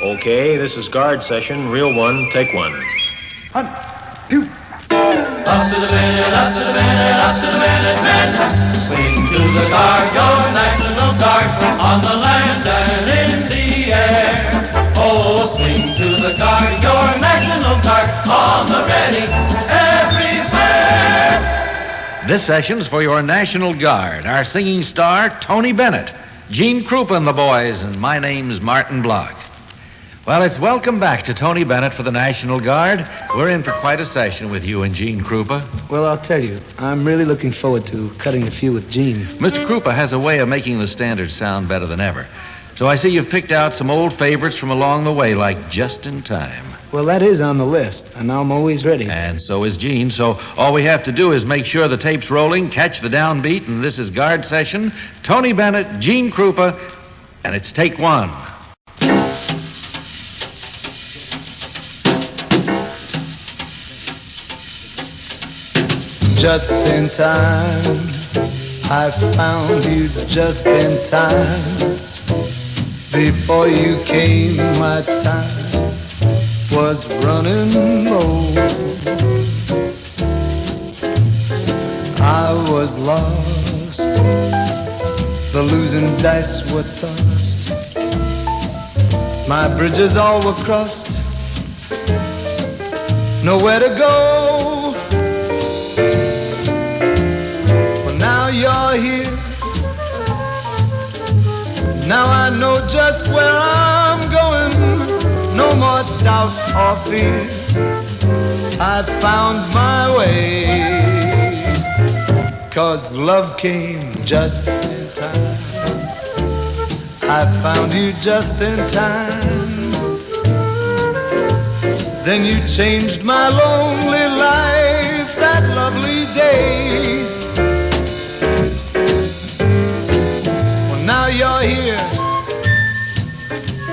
Okay, this is guard session. Reel 1, take 1. 1, 2. Up to the minute, up to the minute, up to the minute, men. Swing to the guard, your National Guard, on the land and in the air. Oh, swing to the guard, your National Guard, on the ready, everywhere. This session's for your National Guard, our singing star, Tony Bennett, Gene Krupa and the boys, and my name's Martin Block. Well, it's welcome back to Tony Bennett for the National Guard. We're in for quite a session with you and Gene Krupa. Well, I'll tell you, I'm really looking forward to cutting a few with Gene. Mr. Krupa has a way of making the standards sound better than ever. So I see you've picked out some old favorites from along the way, like Just in Time. Well, that is on the list, and I'm always ready. And so is Gene, so all we have to do is make sure the tape's rolling, catch the downbeat, and this is guard session. Tony Bennett, Gene Krupa, and it's take 1. Just in time, I found you just in time. Before you came, my time was running low. I was lost, the losing dice were tossed, my bridges all were crossed, nowhere to go. Well, now you're here, now I know just where I'm going. No more doubt or fear, I found my way. 'Cause love came just in time, I found you just in time. Then you changed my lonely life that lovely day. Well, now you're here,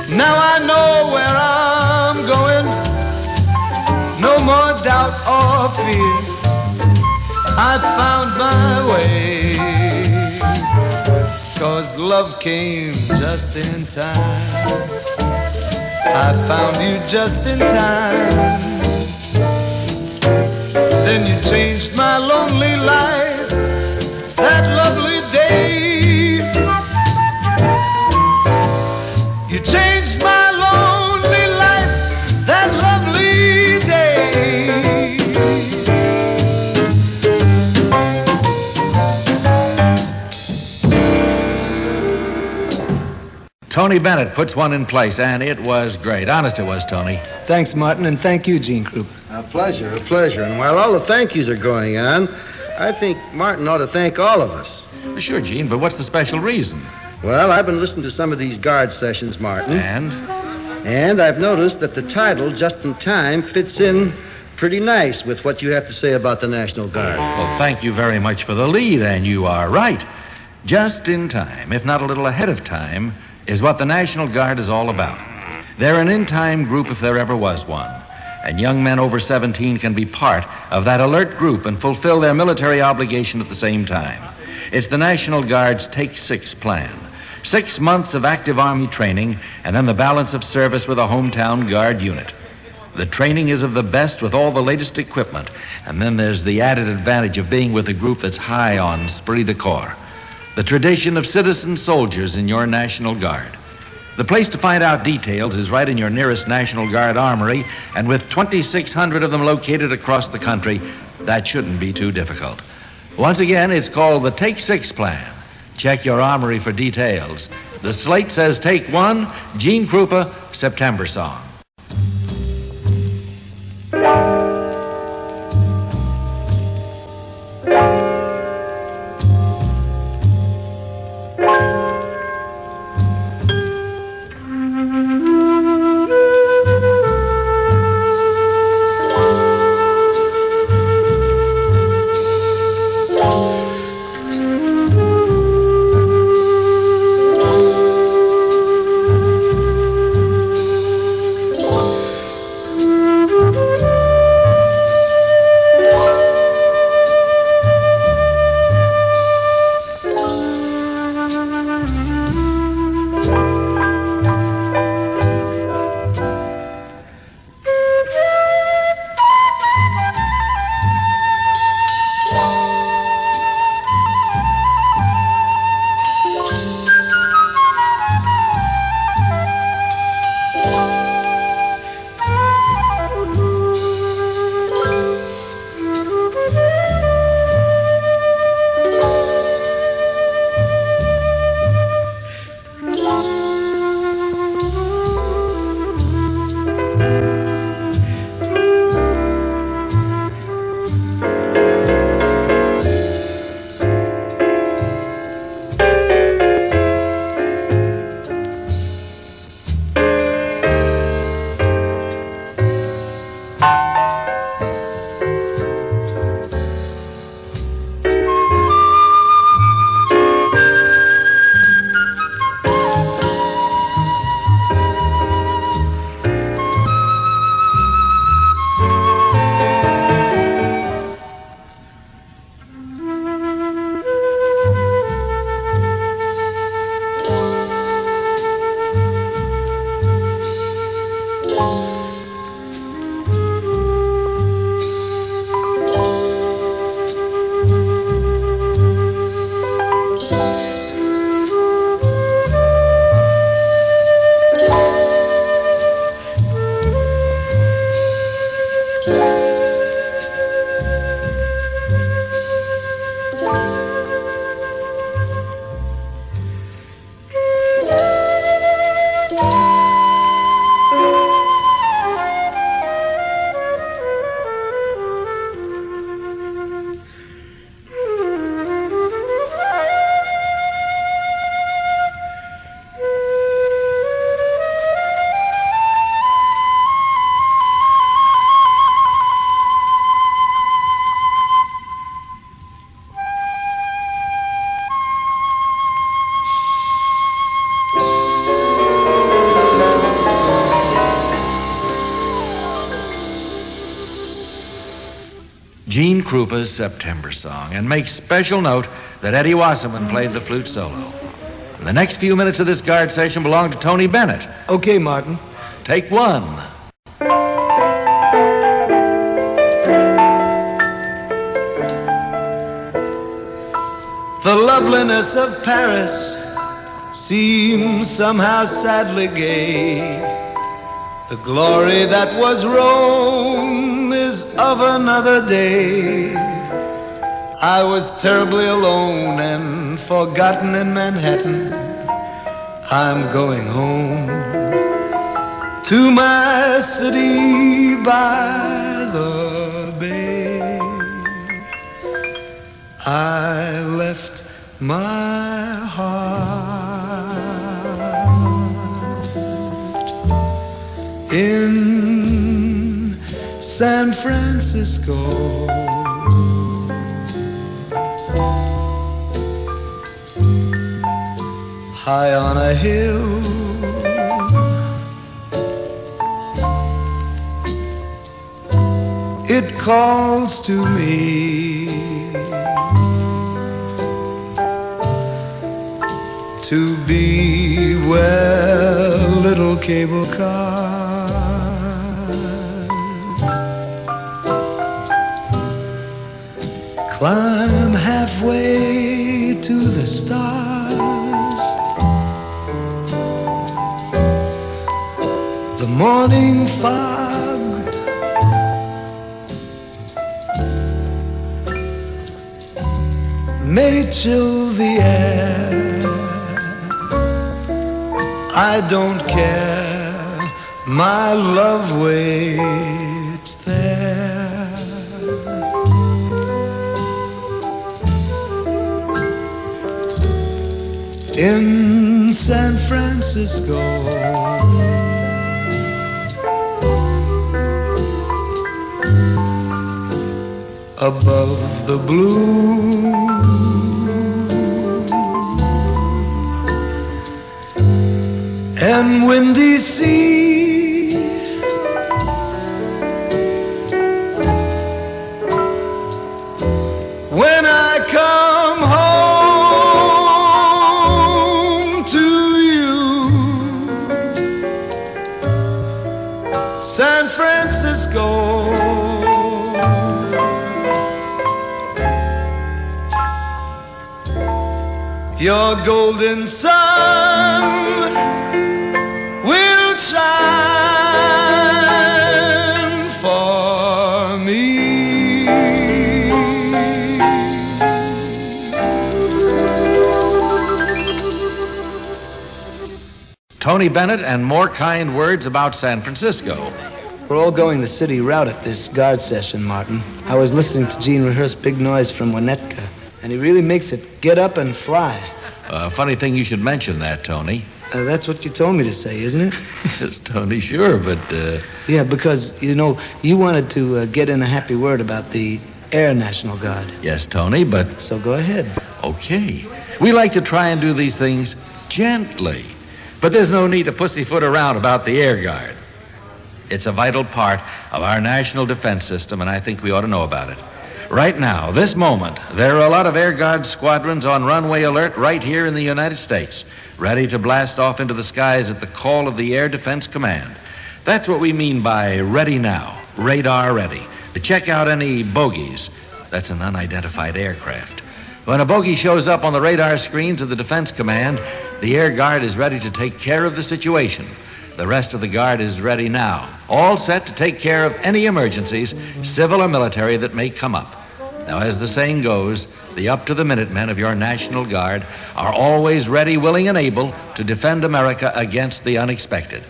now I know where I'm going. No more doubt or fear, I found my way. 'Cause love came just in time, I found you just in time. Then you changed my lonely life that lovely day. You changed my lonely life that lovely day. Tony Bennett puts one in place, and it was great. Honest it was, Tony. Thanks, Martin, and thank you, Gene Krupa. A pleasure, a pleasure. And while all the thank yous are going on, I think Martin ought to thank all of us. Sure, Gene, but what's the special reason? Well, I've been listening to some of these guard sessions, Martin. And I've noticed that the title, Just in Time, fits in pretty nice with what you have to say about the National Guard. well, thank you very much for the lead, and you are right. Just in time, if not a little ahead of time, is what the National Guard is all about. They're an in-time group if there ever was one. And young men over 17 can be part of that alert group and fulfill their military obligation at the same time. It's the National Guard's Take 6 plan. 6 months of active Army training, and then the balance of service with a hometown Guard unit. The training is of the best with all the latest equipment, and then there's the added advantage of being with a group that's high on esprit de corps. The tradition of citizen soldiers in your National Guard. The place to find out details is right in your nearest National Guard armory, and with 2,600 of them located across the country, that shouldn't be too difficult. Once again, it's called the Take 6 plan. Check your armory for details. The slate says Take 1, Gene Krupa, September Song. Gene Krupa's September Song, and make special note that Eddie Wasserman played the flute solo. The next few minutes of this Guard session belong to Tony Bennett. Okay, Martin. Take one. The loveliness of Paris seems somehow sadly gay. The glory that was Rome is of another day. I was terribly alone and forgotten in Manhattan. I'm going home to my city by the bay. I left my heart in San Francisco. High on a hill, it calls to me to be where little cable cars climb halfway to the stars. The morning fog may chill the air. I don't care, my love waits there. In San Francisco, above the blue and windy sea, when I come home to you, San Francisco, your golden sun will shine for me. Tony Bennett and more kind words about San Francisco. We're all going the city route at this Guard session, Martin. I was listening to Gene rehearse Big Noise from Winnetka, and he really makes it get up and fly. Funny thing you should mention that, Tony. That's what you told me to say, isn't it? Yes, Tony, sure, but... Yeah, because, you know, you wanted to get in a happy word about the Air National Guard. Yes, Tony, but... So go ahead. Okay. We like to try and do these things gently. But there's no need to pussyfoot around about the Air Guard. It's a vital part of our national defense system, and I think we ought to know about it. Right now, this moment, there are a lot of Air Guard squadrons on runway alert right here in the United States, ready to blast off into the skies at the call of the Air Defense Command. That's what we mean by ready now, radar ready, to check out any bogies. That's an unidentified aircraft. When a bogey shows up on the radar screens of the Defense Command, the Air Guard is ready to take care of the situation. The rest of the Guard is ready now, all set to take care of any emergencies, civil or military, that may come up. Now, as the saying goes, the up-to-the-minute men of your National Guard are always ready, willing, and able to defend America against the unexpected.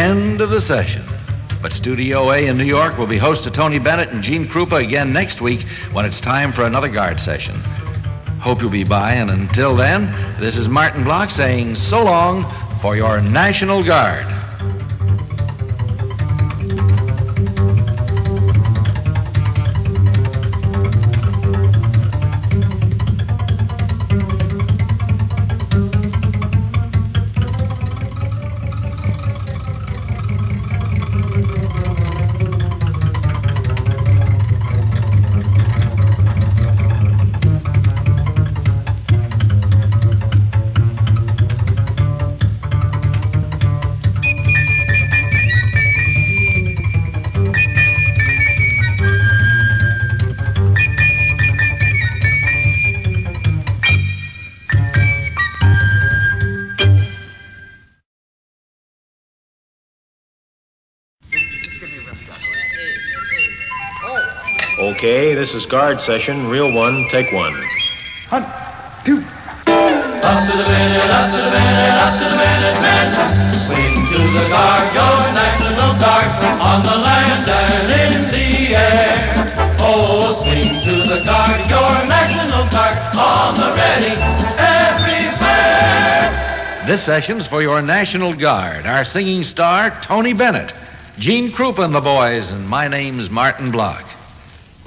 End of the session. But Studio A in New York will be host to Tony Bennett and Gene Krupa again next week when it's time for another guard session. Hope you'll be by, and until then, this is Martin Block saying so long for your National Guard. Okay, this is guard session, reel one, take one. 1, 2. Up to the minute, up to the minute, up to the minute, men. Swing to the guard, your National Guard, on the land and in the air. Oh, swing to the guard, your National Guard, on the ready, everywhere. This session's for your National Guard. Our singing star, Tony Bennett, Gene Krupa and the boys, and my name's Martin Block.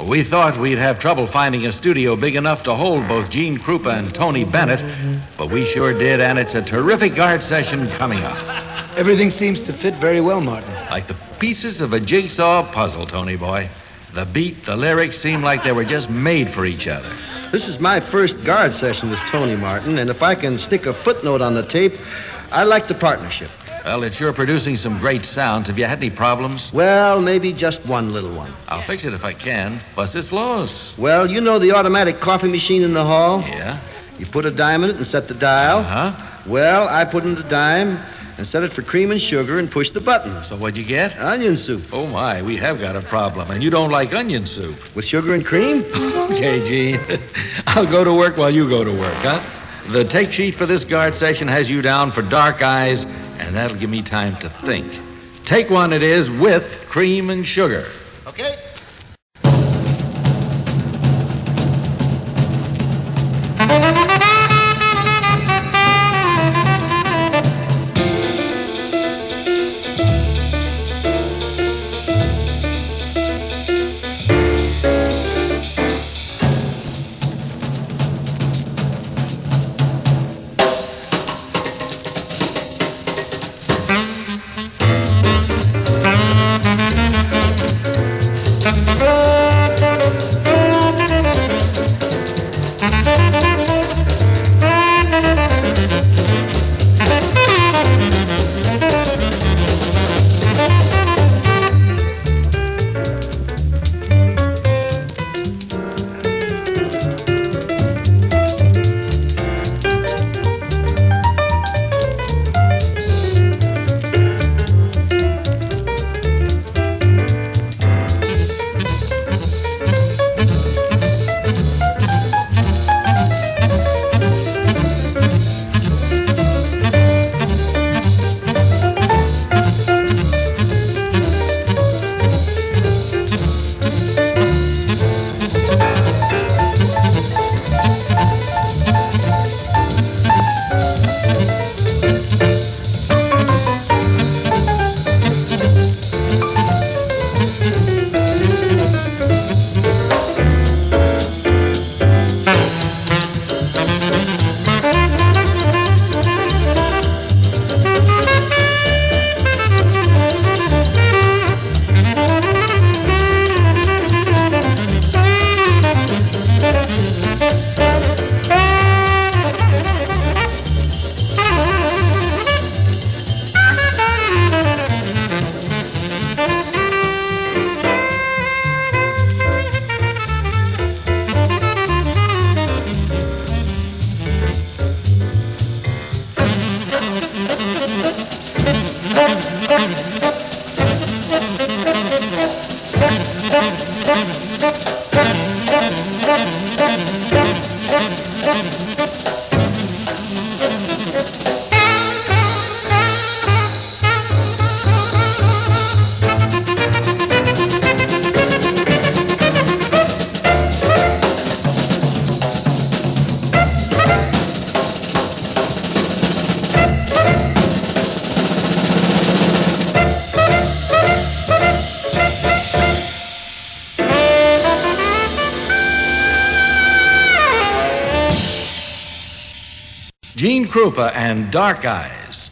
We thought we'd have trouble finding a studio big enough to hold both Gene Krupa and Tony Bennett, but we sure did, and it's a terrific guard session coming up. Everything seems to fit very well, Martin. Like the pieces of a jigsaw puzzle, Tony boy. The beat, the lyrics seem like they were just made for each other. This is my first guard session with Tony Martin, and if I can stick a footnote on the tape, I like the partnership. Well, it's sure producing some great sounds. Have you had any problems? Well, maybe just one little one. I'll fix it if I can. What's this los? Well, you know the automatic coffee machine in the hall? Yeah? You put a dime in it and set the dial. Uh-huh. Well, I put in the dime and set it for cream and sugar and push the button. So what'd you get? Onion soup. Oh, my, we have got a problem. And you don't like onion soup. With sugar and cream? Okay, Gene. I'll go to work while you go to work, huh? The take sheet for this guard session has you down for dark eyes, and that'll give me time to think. Take one it is with cream and sugar. Okay. Krupa and Dark Eyes.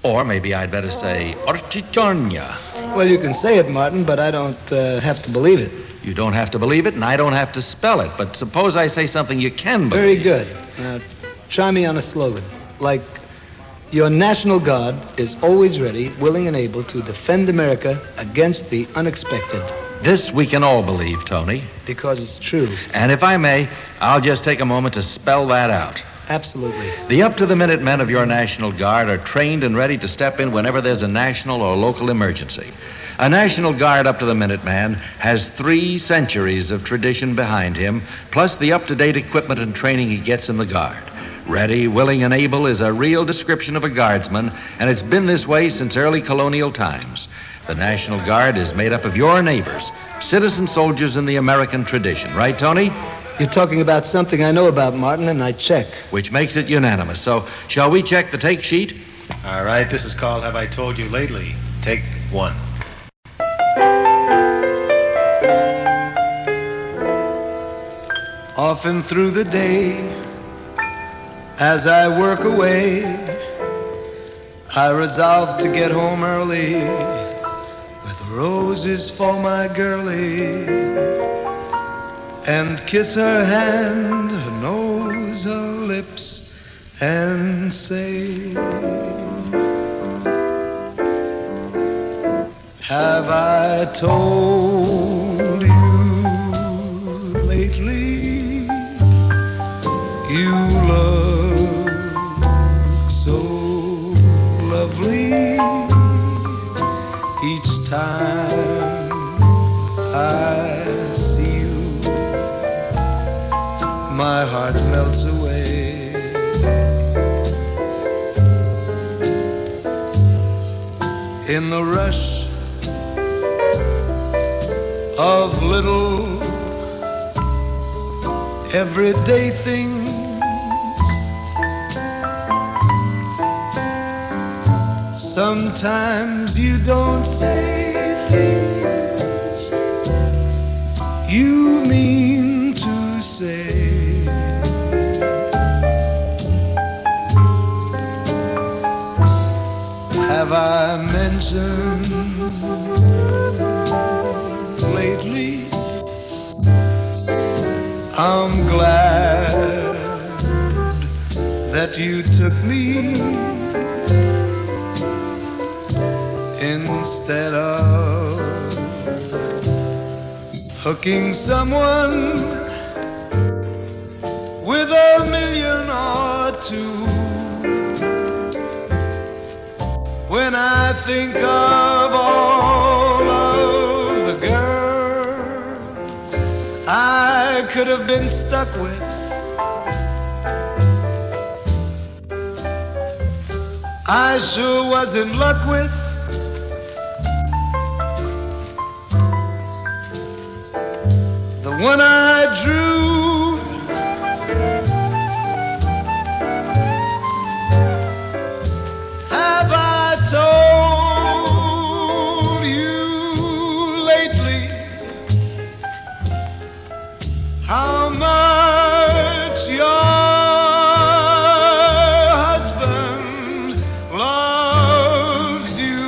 Or maybe I'd better say Orchichornia. Well, you can say it, Martin, but I don't have to believe it. You don't have to believe it, and I don't have to spell it. But suppose I say something you can believe. Very good. Now, try me on a slogan. Like, your National Guard is always ready, willing and able to defend America against the unexpected. This we can all believe, Tony. Because it's true. And if I may, I'll just take a moment to spell that out. Absolutely. The up-to-the-minute men of your National Guard are trained and ready to step in whenever there's a national or local emergency. A National Guard up-to-the-minute man has 3 centuries of tradition behind him, plus the up-to-date equipment and training he gets in the Guard. Ready, willing, and able is a real description of a guardsman, and it's been this way since early colonial times. The National Guard is made up of your neighbors, citizen soldiers in the American tradition. Right, Tony? You're talking about something I know about, Martin, and I check. Which makes it unanimous. So, shall we check the take sheet? All right, this is called Have I Told You Lately? Take 1. Often through the day, as I work away, I resolve to get home early with roses for my girlie, and kiss her hand, her nose, her lips, and say, have I told you lately you look so lovely? Each time I see you, my heart melts away. In the rush of little everyday things, sometimes you don't say things you mean to say. Have I mentioned lately I'm glad that you took me instead of hooking someone with $1,000,000 or $2. When I think of all of the girls I could have been stuck with, I sure was in luck with the one I drew. Have I told you lately how much your husband loves you?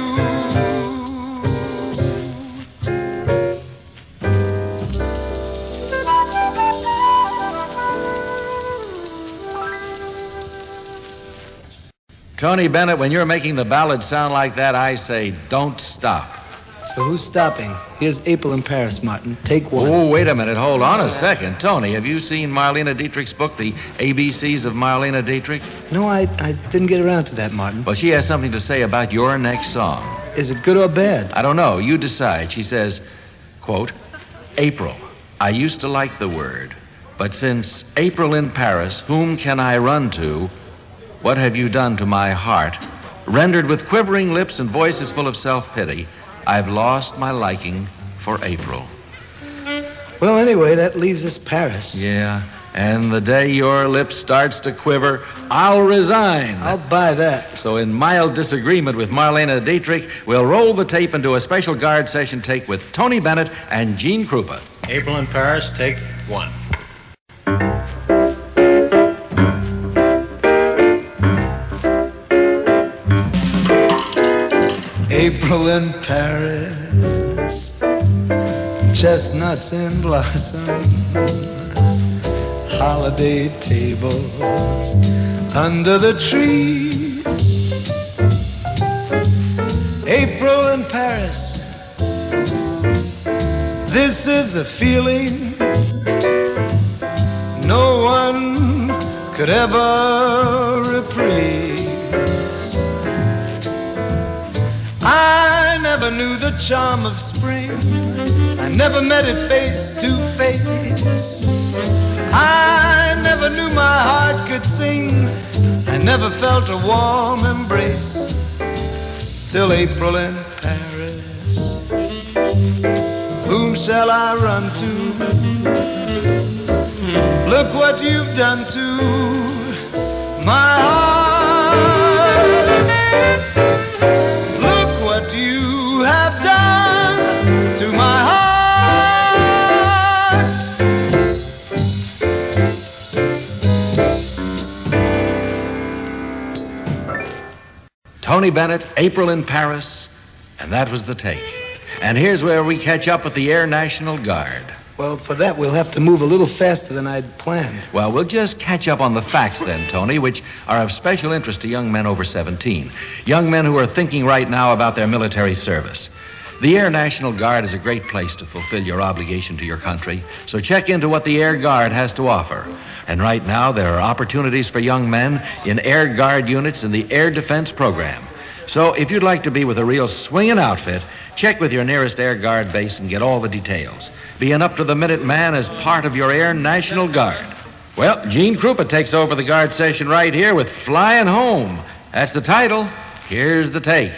Tony Bennett, when you're making the ballad sound like that, I say, don't stop. So who's stopping? Here's April in Paris, Martin. Take 1. Oh, wait a minute. Hold on a second. Tony, have you seen Marlene Dietrich's book, The ABCs of Marlene Dietrich? No, I didn't get around to that, Martin. Well, she has something to say about your next song. Is it good or bad? I don't know. You decide. She says, quote, April, I used to like the word, but since April in Paris, whom can I run to? What have you done to my heart? Rendered with quivering lips and voices full of self-pity, I've lost my liking for April. Well, anyway, that leaves us Paris. Yeah, and the day your lip starts to quiver, I'll resign. I'll buy that. So in mild disagreement with Marlene Dietrich, we'll roll the tape into a special Guard session take with Tony Bennett and Gene Krupa. April in Paris, take 1. April in Paris, chestnuts in blossom, holiday tables under the trees. April in Paris, this is a feeling no one could ever reprise. I never knew the charm of spring, I never met it face to face. I never knew my heart could sing, I never felt a warm embrace till April in Paris. Whom shall I run to? Look what you've done to my heart. Look what you have done to my heart. Tony Bennett, April in Paris, and that was the take. And here's where we catch up with the Air National Guard. Well, for that, we'll have to move a little faster than I'd planned. Well, we'll just catch up on the facts then, Tony, which are of special interest to young men over 17. Young men who are thinking right now about their military service. The Air National Guard is a great place to fulfill your obligation to your country, so check into what the Air Guard has to offer. And right now, there are opportunities for young men in Air Guard units in the Air Defense Program. So if you'd like to be with a real swinging outfit, check with your nearest Air Guard base and get all the details. Be an up-to-the-minute man as part of your Air National Guard. Well, Gene Krupa takes over the Guard session right here with Flying Home. That's the title. Here's the take.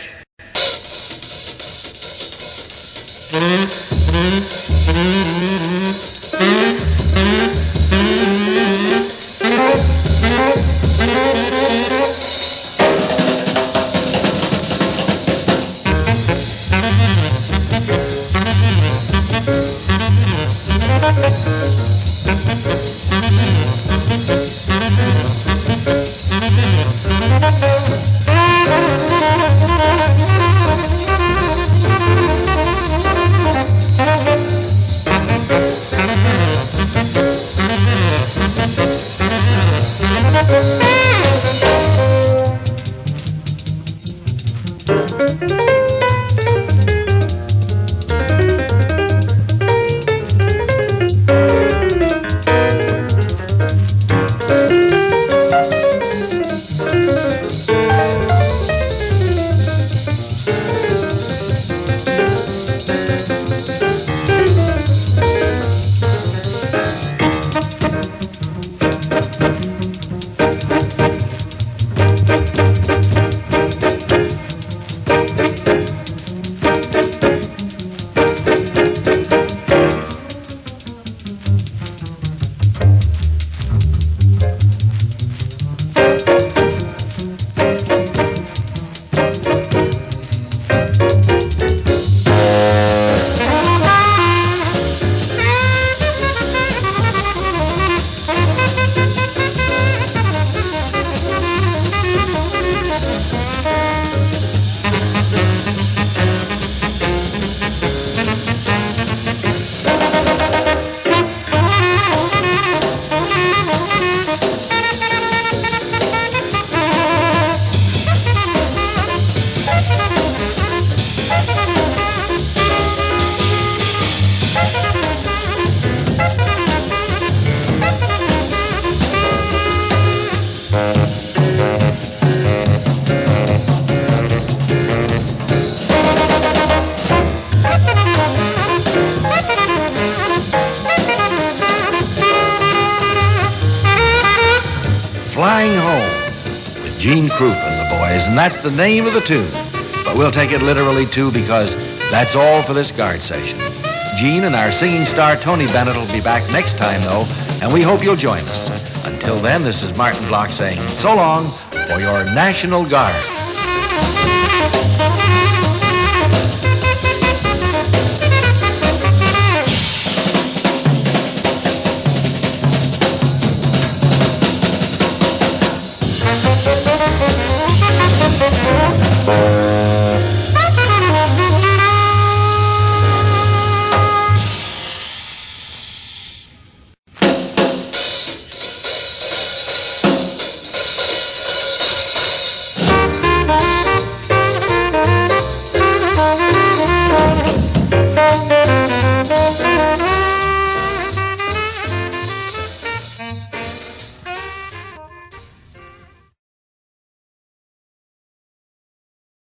Flying Home with Gene Krupa and the boys, and that's the name of the tune. But we'll take it literally, too, because that's all for this Guard session. Gene and our singing star Tony Bennett will be back next time, though, and we hope you'll join us. Until then, this is Martin Block saying so long for your National Guard.